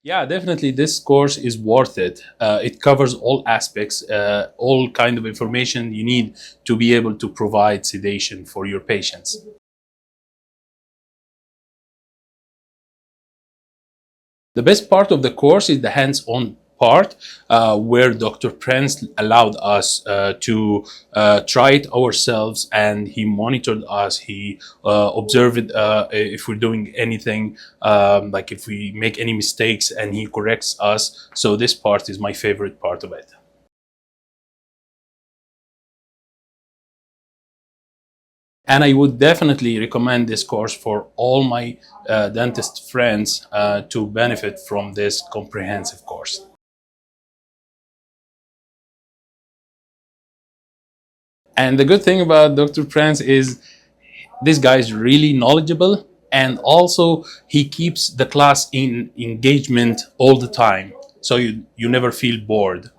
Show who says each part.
Speaker 1: Yeah, definitely this course is worth it. It covers all aspects, all kind of information you need to be able to provide sedation for your patients. The best part of the course is the hands-on part, where Dr. Prince allowed us to try it ourselves, and he monitored us. He observed if we're doing anything, like if we make any mistakes, and he corrects us. So this part is my favorite part of it. And I would definitely recommend this course for all my dentist friends to benefit from this comprehensive course. And the good thing about Dr. Prince is this guy is really knowledgeable, and also he keeps the class in engagement all the time. So you never feel bored.